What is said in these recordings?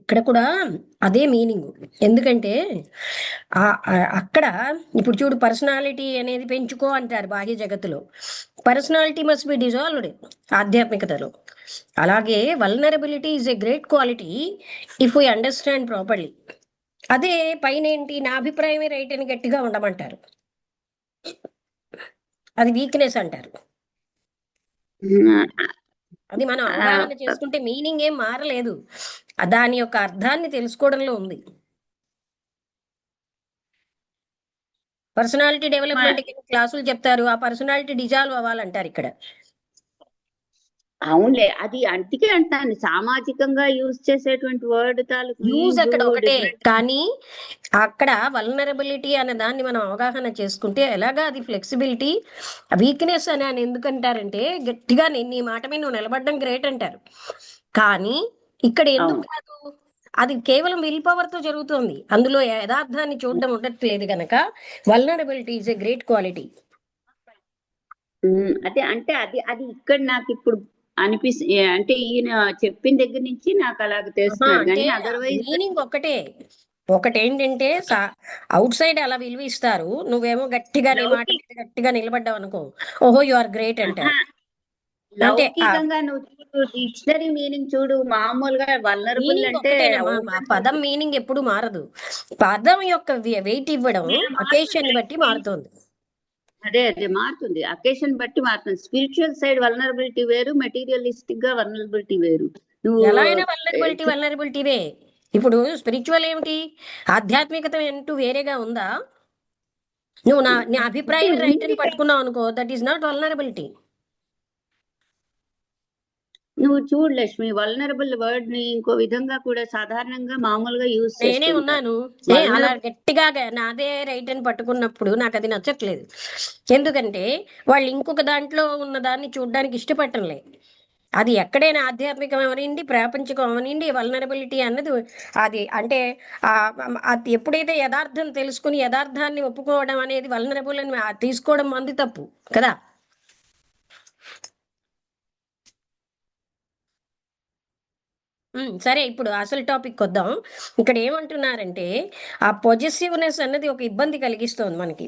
ఇక్కడ కూడా అదే మీనింగ్. ఎందుకంటే అక్కడ ఇప్పుడు చూడు, పర్సనాలిటీ అనేది పెంచుకో అంటారు బాహ్య జగత్తులో. పర్సనాలిటీ మస్ట్ బి డిజాల్వ్డ్ ఆధ్యాత్మికతలో. అలాగే vulnerability is a great quality if we understand properly. అదే పైన ఏంటి, నా అభిప్రాయమే రైట్ అని గట్టిగా ఉండమంటారు. అది వీక్నెస్ అంటారు. అది మనం అవగాహన చేసుకుంటే మీనింగ్ ఏం మారలేదు, దాని యొక్క అర్థాన్ని తెలుసుకోవడంలో ఉంది. పర్సనాలిటీ డెవలప్మెంట్ క్లాసులు చెప్తారు, ఆ పర్సనాలిటీ డిజాల్వ్ అవ్వాలంటారు ఇక్కడ. అవునులే, అది అందుకే అంటాను సామాజికంగా యూజ్ చేసేటువంటి వర్డ్ యూజ్ అక్కడ ఒకటే, కానీ అక్కడ వల్నరబిలిటీ అనే దాన్ని మనం అవగాహన చేసుకుంటే ఎలాగా అది ఫ్లెక్సిబిలిటీ, వీక్నెస్ అని అని ఎందుకంటారంటే గట్టిగా నీ మాట మీద నువ్వు నిలబడడం గ్రేట్ అంటారు. కానీ ఇక్కడ ఎందుకు కాదు, అది కేవలం విల్ పవర్ తో జరుగుతుంది, అందులో యథార్థాన్ని చూడడం ఉండట్లేదు గనక vulnerability is a great quality. అదే అంటే అది అది ఇక్కడ నాకు ఇప్పుడు అనిపిస్తుంది, అంటే ఈయన చెప్పిన దగ్గర నుంచి నాకు అలాగ తెలుస్తుంది, కానీ అదర్వైజ్ మీనింగ్ ఒకటే. ఒకటేంటంటే అవుట్ సైడ్ అలా విలువ ఇస్తారు, నువ్వేమో గట్టిగా నీ మాట గట్టిగా నిలబడ్డావు అనుకో, ఓహో యు ఆర్ గ్రేట్ అంటారు. లౌకికంగా నువ్వు చూడు, డిక్షనరీ మీనింగ్ చూడు, మామూలుగా వల్నరబుల్ అంటే పదం మీనింగ్ ఎప్పుడు మారదు, పదం యొక్క వెయిట్ ఇవ్వడం అకేషన్ బట్టి మారుతుంది. అదే అదే మారుతుంది, అకేషన్ బట్టి మారుతుంది. స్పిరిచువల్ సైడ్ వల్నరబిలిటీ వేరు, మెటీరియలిస్టిక్ గా వల్నరబిలిటీ వేరు. నువ్వు ఎలా అయినా వల్నరబిలిటీవే. ఇప్పుడు స్పిరిచువల్ ఏమిటి, ఆధ్యాత్మికత అంటూ వేరేగా ఉందా? నువ్వు నీ అభిప్రాయం రైట్ అని పట్టుకున్నావు అనుకో, దట్ ఈస్ నాట్ వల్నరబిలిటీ. నువ్వు చూడు లక్ష్మి, వల్నరబుల్ వర్డ్ ని ఇంకో విధంగా కూడా సాధారణంగా మామూలుగా యూజ్ నేనే ఉన్నాను అలా గట్టిగా నాదే రైట్ అని పట్టుకున్నప్పుడు నాకు అది నచ్చట్లేదు. ఎందుకంటే వాళ్ళు ఇంకొక దాంట్లో ఉన్న దాన్ని చూడడానికి ఇష్టపడటంలే. అది ఎక్కడైనా ఆధ్యాత్మికం అవనండి, ప్రాపంచికం అవనండి, వల్నరబిలిటీ అన్నది అది అంటే అది ఎప్పుడైతే యథార్థం తెలుసుకుని యథార్థాన్ని ఒప్పుకోవడం అనేది వల్నరబుల్ అని తీసుకోవడం మంది తప్పు కదా. సరే, ఇప్పుడు అసలు టాపిక్ వద్దాం. ఇక్కడ ఏమంటున్నారంటే ఆ పొజెసివ్నెస్ అన్నది ఒక ఇబ్బంది కలిగిస్తోంది మనకి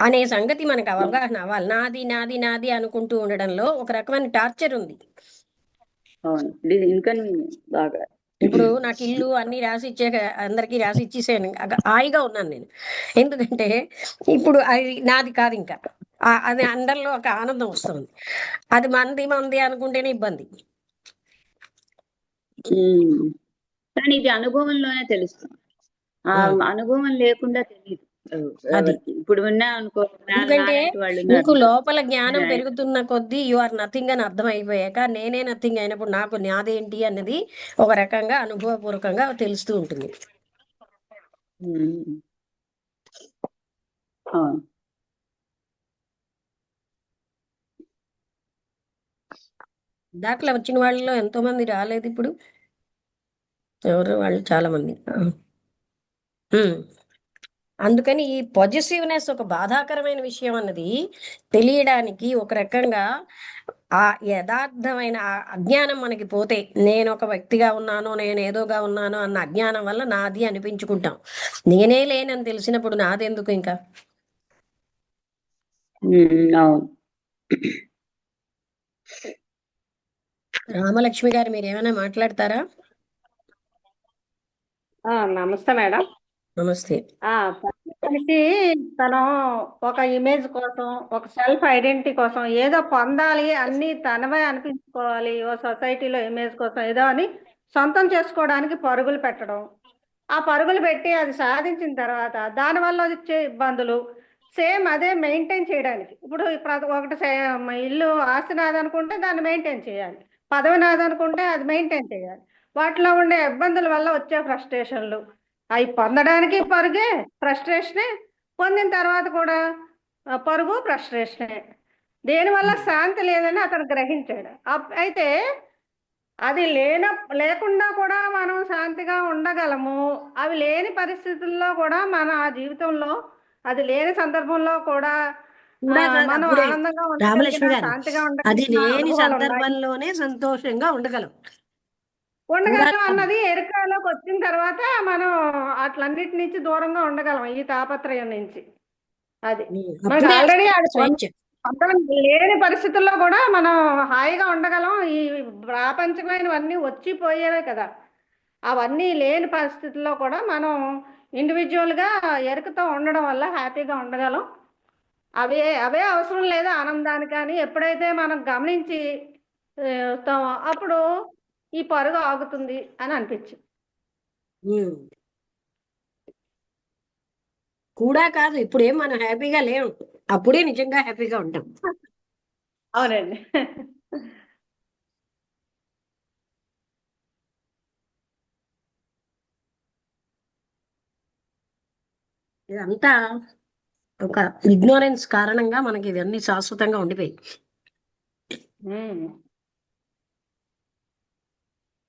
అనే సంగతి మనకు అవగాహన అవ్వాలి. నాది నాది నాది అనుకుంటూ ఉండడంలో ఒక రకమైన టార్చర్ ఉంది. ఇప్పుడు నాకు ఇల్లు అన్ని రాసి ఇచ్చే, అందరికీ రాసి ఇచ్చేసాను, హాయిగా ఉన్నాను నేను. ఎందుకంటే ఇప్పుడు అది నాది కాదు, ఇంకా అది అందరిలో ఒక ఆనందం వస్తుంది. అది మంది మంది అనుకుంటేనే ఇబ్బంది. కానీ ఇది అనుభవంలోనే తెలుస్తుంది, ఆ అనుభవం లేకుండా తెలియదు. అది ఇప్పుడు విన్నా అనుకో, ఎందుకంటే నీకు లోపల జ్ఞానం పెరుగుతున్న కొద్దీ యు ఆర్ నథింగ్ అని అర్థం అయిపోయాక నేనే నథింగ్ అయినప్పుడు నాకు నాదేంటి అన్నది ఒక రకంగా అనుభవపూర్వకంగా తెలుస్తూ ఉంటుంది. దాఖలా వచ్చిన వాళ్ళలో ఎంతో మంది రాలేదు, ఇప్పుడు ఎవరు వాళ్ళు చాలా మంది. అందుకని ఈ పాజిటివ్నెస్ ఒక బాధాకరమైన విషయం అన్నది తెలియడానికి ఒక రకంగా ఆ యథార్థమైన అజ్ఞానం మనకి పోతే, నేను ఒక వ్యక్తిగా ఉన్నాను, నేను ఏదోగా ఉన్నాను అన్న అజ్ఞానం వల్ల నాది అనిపించుకుంటాం. నేనే లేనని తెలిసినప్పుడు నాదెందుకు ఇంకా. రామలక్ష్మి గారు, మీరు ఏమైనా మాట్లాడతారా? నమస్తే మేడం. నమస్తే. మనిషి తను ఒక ఇమేజ్ కోసం, ఒక సెల్ఫ్ ఐడెంటిటీ కోసం ఏదో పొందాలి, అన్ని తనవే అనిపించుకోవాలి, ఓ సొసైటీలో ఇమేజ్ కోసం ఏదో అని సొంతం చేసుకోవడానికి పరుగులు పెట్టడం. ఆ పరుగులు పెట్టి అది సాధించిన తర్వాత దానివల్ల వచ్చే ఇబ్బందులు సేమ్ అదే మెయింటైన్ చేయడానికి. ఇప్పుడు ఒకటి ఇల్లు ఆస్తి నాదనుకుంటే దాన్ని మెయింటైన్ చేయాలి, పదవి నాదనుకుంటే అది మెయింటైన్ చేయాలి. వాటిలో ఉండే ఇబ్బందుల వల్ల వచ్చే ఫ్రస్ట్రేషన్లు, అవి పొందడానికి పరుగే ఫ్రస్ట్రేషనే, పొందిన తర్వాత కూడా పరుగు ఫ్రస్ట్రేషనే. దేనివల్ల శాంతి లేదని అతను గ్రహించాడు. అయితే అది లేకుండా కూడా మనం శాంతిగా ఉండగలము. అవి లేని పరిస్థితుల్లో కూడా మన జీవితంలో, అది లేని సందర్భంలో కూడా మనం ఆనందంగా రామలక్ష్మి గారు, అది లేని సందర్భంలోనే సంతోషంగా ఉండగలం. ఉండగలం అన్నది ఎరుకలోకి వచ్చిన తర్వాత మనం అట్లన్నిటి నుంచి దూరంగా ఉండగలం, ఈ తాపత్రయం నుంచి. అది మనకి అప్పుడే ఆల్రెడీ అది స్వేచ్ఛ. పొందడం లేని పరిస్థితుల్లో కూడా మనం హాయిగా ఉండగలం. ఈ ప్రాపంచమైనవన్నీ వచ్చిపోయేవే కదా, అవన్నీ లేని పరిస్థితుల్లో కూడా మనం ఇండివిజువల్గా ఎరుకతో ఉండడం వల్ల హ్యాపీగా ఉండగలం. అవే అవసరం లేదు ఆనందానికి. కానీ ఎప్పుడైతే మనం గమనించి వస్తామో అప్పుడు ఈ పరుగు ఆగుతుంది అని అనిపించింది. కూడా కాదు, ఇప్పుడేం మనం హ్యాపీగా లేము, అప్పుడే నిజంగా హ్యాపీగా ఉంటాం. అవునండి. ఇదంతా ఒక ఇగ్నోరెన్స్ కారణంగా మనకి ఇవన్నీ శాశ్వతంగా ఉండిపోయి.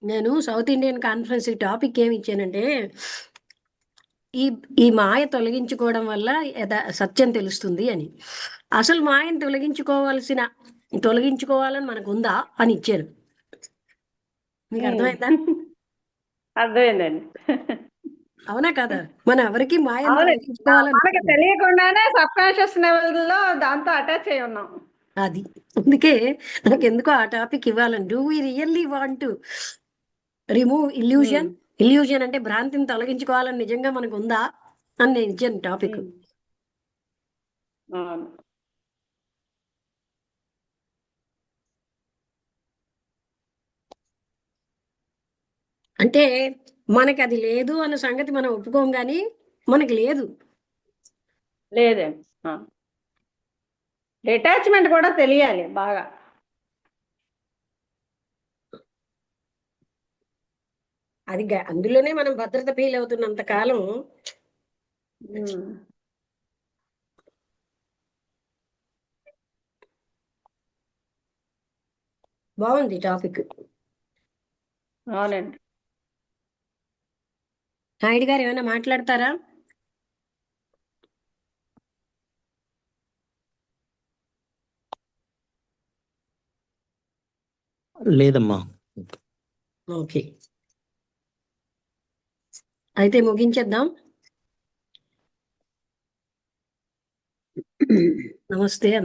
నేను సౌత్ ఇండియన్ కాన్ఫరెన్స్ ఈ టాపిక్ ఏమి ఇచ్చానంటే, ఈ ఈ మాయ తొలగించుకోవడం వల్ల సత్యం తెలుస్తుంది అని. అసలు మాయను తొలగించుకోవాలని మనకు ఉందా అని ఇచ్చాను. మీకు అర్థమైందా? అర్థమైందండి. అవునా కదా? మనం ఎవరికి మాయను మనకి తొలగించుకోవాలని తెలియకుండానే సబ్ కాన్షియస్ లెవెల్లో దాంతో అటాచ్ అయి ఉన్నాం. అది అందుకే నాకు ఎందుకో ఆ టాపిక్ ఇవ్వాలని. Do we really want to remove illusion? Illusion అంటే భ్రాంతిని తొలగించుకోవాలని నిజంగా మనకు ఉందా అని నేను ఇచ్చాను టాపిక్. అంటే మనకి అది లేదు అన్న సంగతి మనం ఒప్పుకోం, కానీ మనకి లేదు. లేదండి, డిటాచ్మెంట్ కూడా తెలియాలి బాగా. అది అందులోనే మనం భద్రత ఫీల్ అవుతున్నంత కాలం బాగుంది టాపిక్. అవునండి. నాయుడు గారు ఏమైనా మాట్లాడతారా? లేదమ్మా. ఓకే, అయితే ముగించేద్దాం. నమస్తే.